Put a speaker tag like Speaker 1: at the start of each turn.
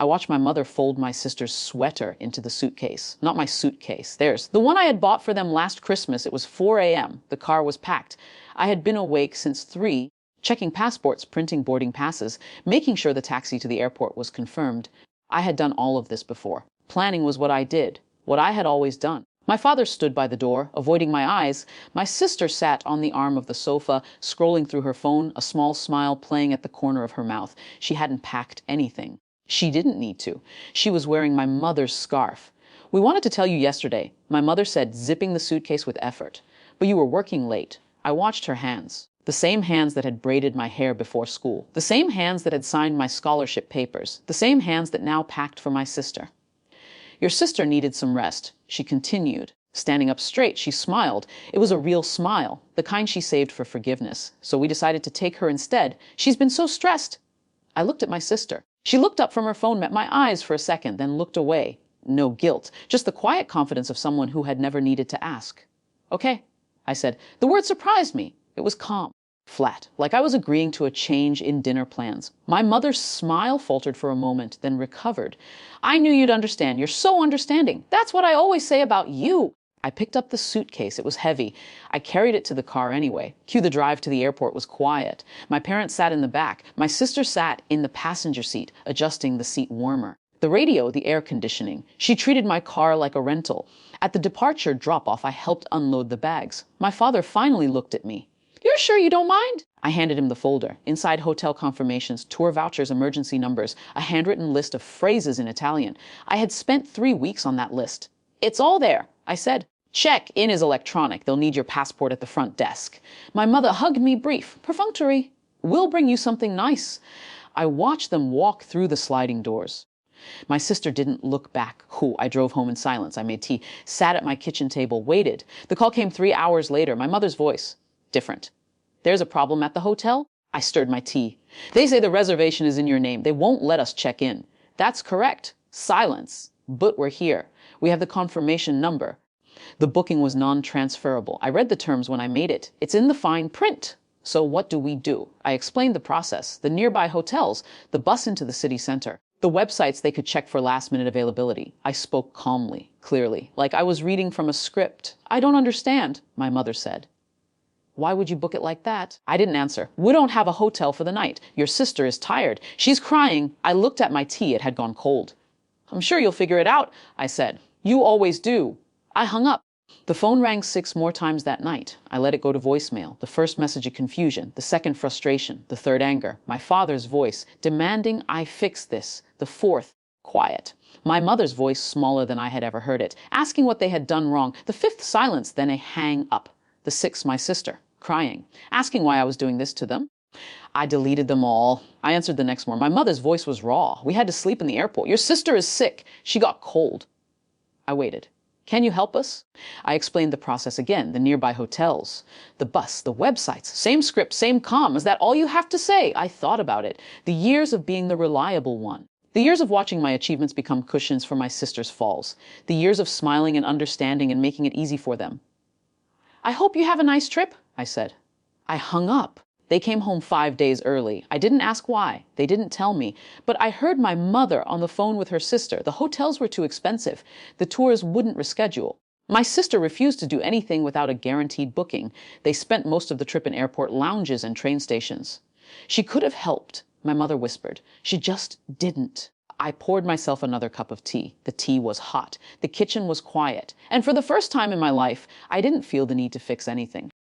Speaker 1: I watched my mother fold my sister's sweater into the suitcase. Not my suitcase, theirs. The one I had bought for them last Christmas. It was 4 a.m. The car was packed. I had been awake since 3, checking passports, printing boarding passes, making sure the taxi to the airport was confirmed. I had done all of this before. Planning was what I did, what I had always done. My father stood by the door, avoiding my eyes. My sister sat on the arm of the sofa, scrolling through her phone, a small smile playing at the corner of her mouth. She hadn't packed anything. She didn't need to. She was wearing my mother's scarf. We wanted to tell you yesterday. My mother said, zipping the suitcase with effort. But you were working late. I watched her hands. The same hands that had braided my hair before school. The same hands that had signed my scholarship papers. The same hands that now packed for my sister. Your sister needed some rest. She continued. Standing up straight, she smiled. It was a real smile, the kind she saved for forgiveness. So we decided to take her instead. She's been so stressed. I looked at my sister. She looked up from her phone, met my eyes for a second, then looked away. No guilt, just the quiet confidence of someone who had never needed to ask. Okay, I said. The word surprised me. It was calm, flat, like I was agreeing to a change in dinner plans. My mother's smile faltered for a moment, then recovered. I knew you'd understand. You're so understanding. That's what I always say about you. I picked up the suitcase. It was heavy. I carried it to the car anyway. Cue the drive to the airport was quiet. My parents sat in the back. My sister sat in the passenger seat, adjusting the seat warmer. The radio, the air conditioning. She treated my car like a rental. At the departure drop-off, I helped unload the bags. My father finally looked at me. You're sure you don't mind? I handed him the folder. Inside, hotel confirmations, tour vouchers, emergency numbers, a handwritten list of phrases in Italian. I had spent 3 weeks on that list. It's all there, I said. Check-in is electronic. They'll need your passport at the front desk. My mother hugged me brief, perfunctory. We'll bring you something nice. I watched them walk through the sliding doors. My sister didn't look back. I drove home in silence. I made tea, sat at my kitchen table, waited. The call came 3 hours later. My mother's voice. Different. There's a problem at the hotel? I stirred my tea. They say the reservation is in your name. They won't let us check in. That's correct. Silence. But we're here. We have the confirmation number. The booking was non-transferable. I read the terms when I made it. It's in the fine print. So what do? I explained the process. The nearby hotels, the bus into the city center, the websites they could check for last-minute availability. I spoke calmly, clearly, like I was reading from a script. I don't understand, my mother said. Why would you book it like that? I didn't answer. We don't have a hotel for the night. Your sister is tired. She's crying. I looked at my tea. It had gone cold. I'm sure you'll figure it out, I said. You always do. I hung up. The phone rang 6 more times that night. I let it go to voicemail. The first message of confusion, the second frustration, the third anger. My father's voice, demanding I fix this. The fourth, quiet. My mother's voice, smaller than I had ever heard it, asking what they had done wrong. The fifth, silence, then a hang up. The sixth, my sister, crying, asking why I was doing this to them. I deleted them all. I answered the next one. My mother's voice was raw. We had to sleep in the airport. Your sister is sick. She got cold. I waited. Can you help us? I explained the process again, the nearby hotels, the bus, the websites, same script, same calm. Is that all you have to say? I thought about it. The years of being the reliable one. The years of watching my achievements become cushions for my sister's falls. The years of smiling and understanding and making it easy for them. I hope you have a nice trip, I said. I hung up. They came home 5 days early. I didn't ask why. They didn't tell me. But I heard my mother on the phone with her sister. The hotels were too expensive. The tours wouldn't reschedule. My sister refused to do anything without a guaranteed booking. They spent most of the trip in airport lounges and train stations. She could have helped, my mother whispered. She just didn't. I poured myself another cup of tea. The tea was hot. The kitchen was quiet. And for the first time in my life, I didn't feel the need to fix anything.